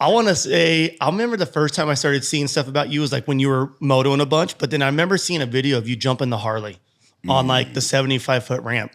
I want to say, I remember the first time I started seeing stuff about you was like when you were motoing a bunch, but then I remember seeing a video of you jumping the Harley on like the 75-foot ramp.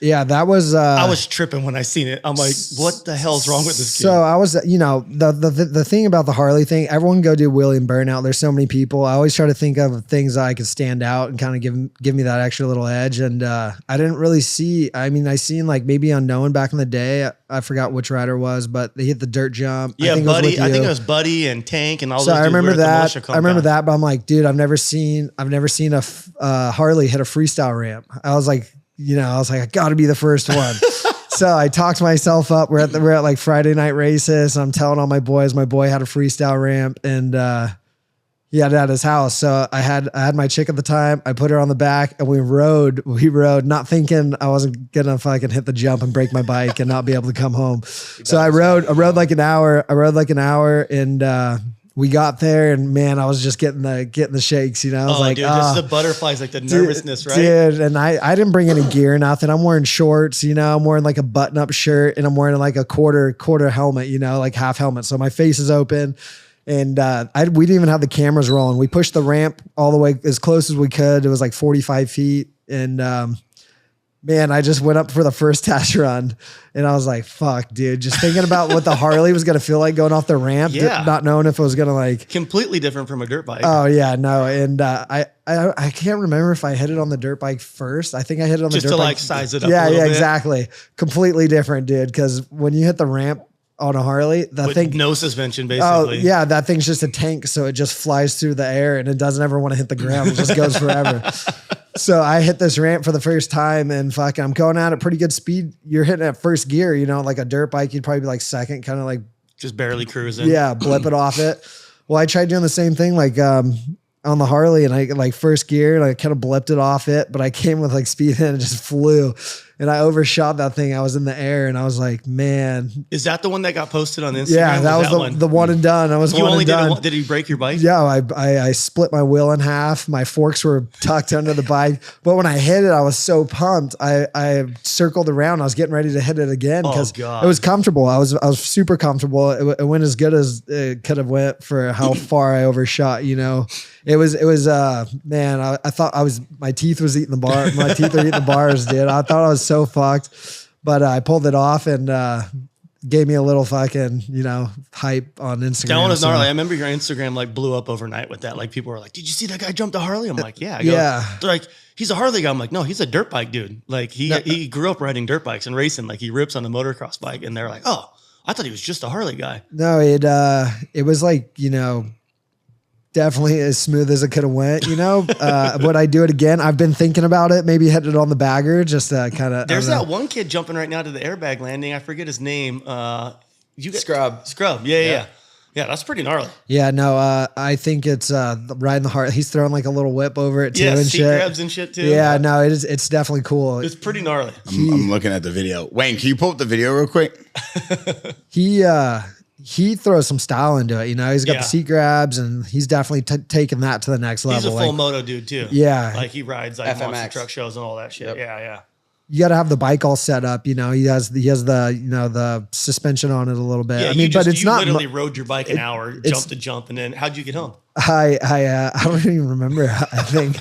Yeah, that was. I was tripping when I seen it. I'm like, what the hell's wrong with this kid? So I was, the thing about the Harley thing, everyone go do wheelie and burnout. There's so many people. I always try to think of things that I could stand out and kind of give me that extra little edge. And I didn't really see. I mean, I seen like maybe Unknown back in the day. I forgot which rider it was, but they hit the dirt jump. Yeah, Buddy. I think it was Buddy and Tank and all those. So I remember that. I remember that, but I'm like, dude, I've never seen a Harley hit a freestyle ramp. I was like, I got to be the first one. So I talked myself up. We're at like Friday night races. I'm telling all my boys, my boy had a freestyle ramp and he had it at his house. So I had my chick at the time. I put her on the back and we rode, not thinking I wasn't gonna fucking hit the jump and break my bike and not be able to come home. So I rode like an hour and we got there and man, I was just getting the shakes, I was like, dude, just the butterflies, like the nervousness, right? Dude, and I didn't bring any gear, nothing. I'm wearing shorts, I'm wearing like a button up shirt and I'm wearing like a quarter helmet, like half helmet. So my face is open and we didn't even have the cameras rolling. We pushed the ramp all the way as close as we could. It was like 45 feet and man, I just went up for the first test run and I was like, fuck, dude, just thinking about what the Harley was going to feel like going off the ramp, not knowing if it was going to like completely different from a dirt bike. Oh yeah, no. And I can't remember if I hit it on the dirt bike first. I think I hit it on the dirt bike. Just to like size it up a little bit. Exactly. Completely different, dude. Cause when you hit the ramp on a Harley, with no suspension basically. Oh yeah, that thing's just a tank. So it just flies through the air and it doesn't ever want to hit the ground. It just goes forever. So I hit this ramp for the first time and fucking I'm going at a pretty good speed. You're hitting at first gear, like a dirt bike, you'd probably be like second, kind of like just barely cruising. Yeah, blip it off it. Well, I tried doing the same thing like on the Harley and I like first gear and I kind of blipped it off it, but I came with like speed and it just flew. And I overshot that thing. I was in the air and I was like, man. Is that the one that got posted on Instagram? Yeah, that was the one and done. I was you one only and done. Did he break your bike? Yeah, I split my wheel in half. My forks were tucked under the bike. But when I hit it, I was so pumped. I circled around. I was getting ready to hit it again because it was comfortable. I was super comfortable. It went as good as it could have went for how far I overshot, It was man, I thought my teeth was eating the bar. My teeth are eating the bars, dude. I thought I was so fucked, but I pulled it off and gave me a little fucking, hype on Instagram. That one was gnarly. I remember your Instagram like blew up overnight with that. Like people were like, did you see that guy jump the Harley? I'm like, yeah. They're like, he's a Harley guy. I'm like, no, he's a dirt bike dude. Like he grew up riding dirt bikes and racing. Like he rips on a motocross bike. And they're like, oh, I thought he was just a Harley guy. No, it was like, definitely as smooth as it could have went, would I do it again? I've been thinking about it. Maybe hit it on the bagger, just kind of. There's that one kid jumping right now to the airbag landing. I forget his name. Scrub. Yeah. That's pretty gnarly. Yeah, no, I think it's riding the Harley. He's throwing like a little whip over it too and seat shit. grabs and shit too. Yeah, no, it's definitely cool. It's pretty gnarly. I'm looking at the video. Wayne, can you pull up the video real quick? He throws some style into it, He's got the seat grabs, and he's definitely taking that to the next level. He's a full moto dude too. Yeah, like he rides like FMX. monster truck shows and all that shit. Yep. Yeah. You got to have the bike all set up, He has the the suspension on it a little bit. Yeah, but it's not literally rode your bike an hour, jump to jump, and then how'd you get home? I don't even remember. I think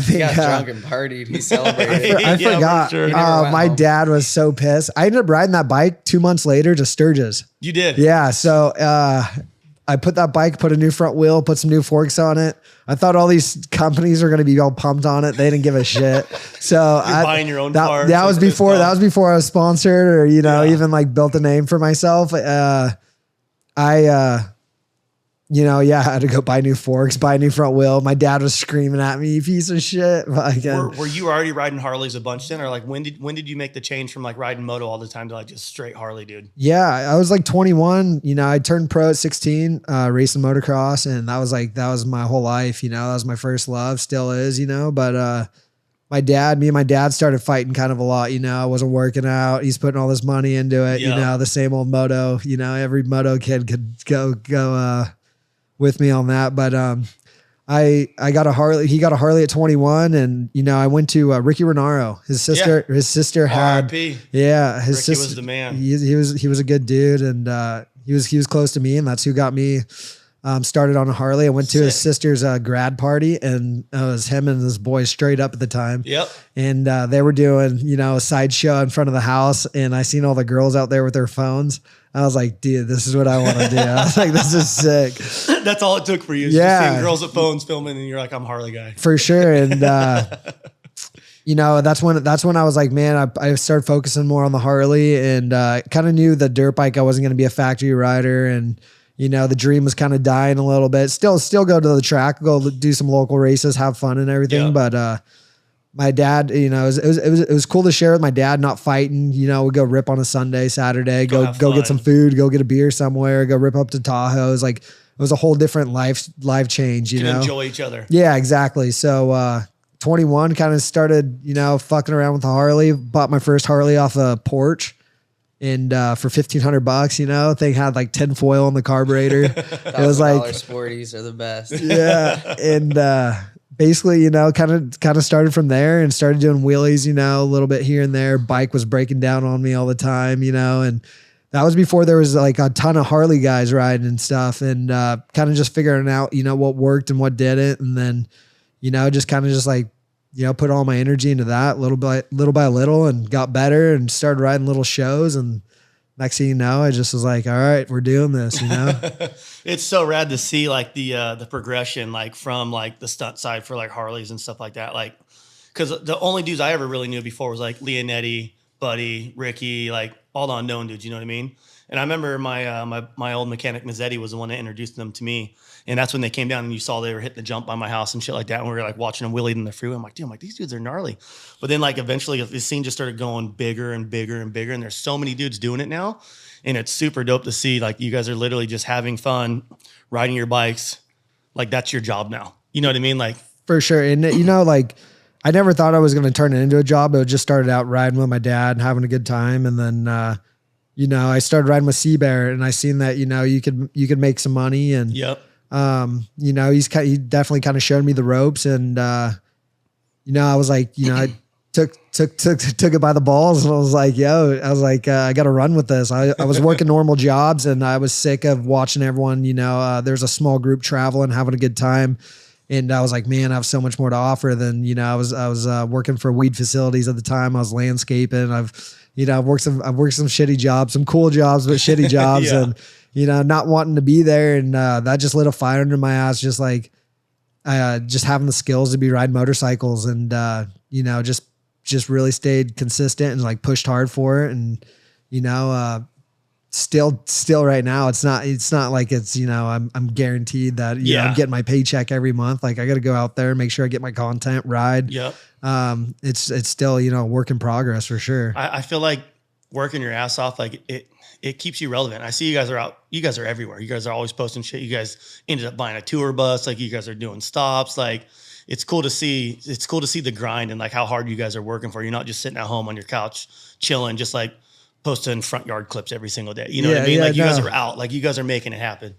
he got drunk and partied. He celebrated. I forgot. Sure. My dad was so pissed. I ended up riding that bike 2 months later to Sturgis. You did? Yeah. So I put a new front wheel, put some new forks on it. I thought all these companies were going to be all pumped on it. They didn't give a shit. So you're buying your own parts. That was before I was sponsored or, even like built a name for myself. I had to go buy new forks, buy a new front wheel. My dad was screaming at me, "You piece of shit." Were you already riding Harleys a bunch then? Or like when did you make the change from like riding moto all the time to like just straight Harley dude? Yeah, I was like 21. I turned pro at 16, racing motocross. And that was my whole life. That was my first love, still is, but me and my dad started fighting kind of a lot. I wasn't working out. He's putting all this money into it. The same old moto, every moto kid could go with me on that. But I got a Harley. He got a Harley at 21, and I went to Ricky Renaro. His sister had RIP. Yeah, his Ricky sister was the man. He was a good dude, and he was close to me, and that's who got me started on a Harley. I went to his sister's grad party, and it was him and his boy straight up at the time. Yep. And they were doing, a sideshow in front of the house, and I seen all the girls out there with their phones. I was like, dude, this is what I want to do. I was like, this is sick. That's all it took for you. Just seeing girls with phones filming, and you're like, I'm a Harley guy. For sure. And, that's when I was like, man, I started focusing more on the Harley, and kind of knew the dirt bike, I wasn't going to be a factory rider. And, the dream was kind of dying a little bit. Still go to the track, go do some local races, have fun and everything. Yeah. But, my dad, it was cool to share with my dad, not fighting, we'd go rip on a Sunday, Saturday, go get some food, go get a beer somewhere, go rip up to Tahoe. It was a whole different life change, you know, enjoy each other. Yeah, exactly. So, 21 kind of started, fucking around with the Harley, bought my first Harley off a porch, and, for $1,500, thing had like 10 foil in the carburetor. It was like sporties are the best. Yeah. And, basically, kind of started from there and started doing wheelies, a little bit here and there. Bike was breaking down on me all the time, and that was before there was like a ton of Harley guys riding and stuff, and kind of just figuring out, what worked and what didn't. And then, put all my energy into that little by little, and got better and started riding little shows. And next thing you know, I just was like, all right, we're doing this, It's so rad to see like the progression, like from like the stunt side for like Harleys and stuff like that. Like, cause the only dudes I ever really knew before was like Leonetti, Buddy, Ricky, like all the unknown dudes, you know what I mean? And I remember my old mechanic Mazzetti was the one that introduced them to me. And that's when they came down and you saw they were hitting the jump by my house and shit like that. And we were like watching them wheeling in the freeway. I'm like, these dudes are gnarly. But then like eventually the scene just started going bigger and bigger and bigger. And there's so many dudes doing it now. And it's super dope to see like you guys are literally just having fun, riding your bikes. Like that's your job now. You know what I mean? Like for sure. And like I never thought I was going to turn it into a job. It just started out riding with my dad and having a good time. And then, I started riding with Seabear, and I seen that, you could make some money. And, yep. he definitely kind of showed me the ropes. And, I was like, I took it by the balls, and I was like, I got to run with this. I was working normal jobs, and I was sick of watching everyone, there's a small group traveling, having a good time. And I was like, man, I have so much more to offer than, I was working for weed facilities at the time. I was landscaping. I've worked some shitty jobs, some cool jobs, but shitty jobs. Yeah. And, not wanting to be there. And, that just lit a fire under my ass. Just like, just having the skills to be riding motorcycles, and, just really stayed consistent and like pushed hard for it. And, still right now, it's not like it's, I'm guaranteed that, I'm getting my paycheck every month. Like I got to go out there and make sure I get my content, ride. Yep. It's still, a work in progress for sure. I feel like working your ass off, like it keeps you relevant. I see you guys are out. You guys are everywhere. You guys are always posting shit. You guys ended up buying a tour bus. Like you guys are doing stops. Like it's cool to see the grind and like how hard you guys are working for. You're not just sitting at home on your couch chilling, just like posting front yard clips every single day. You know what I mean? Like you guys are out, like you guys are making it happen.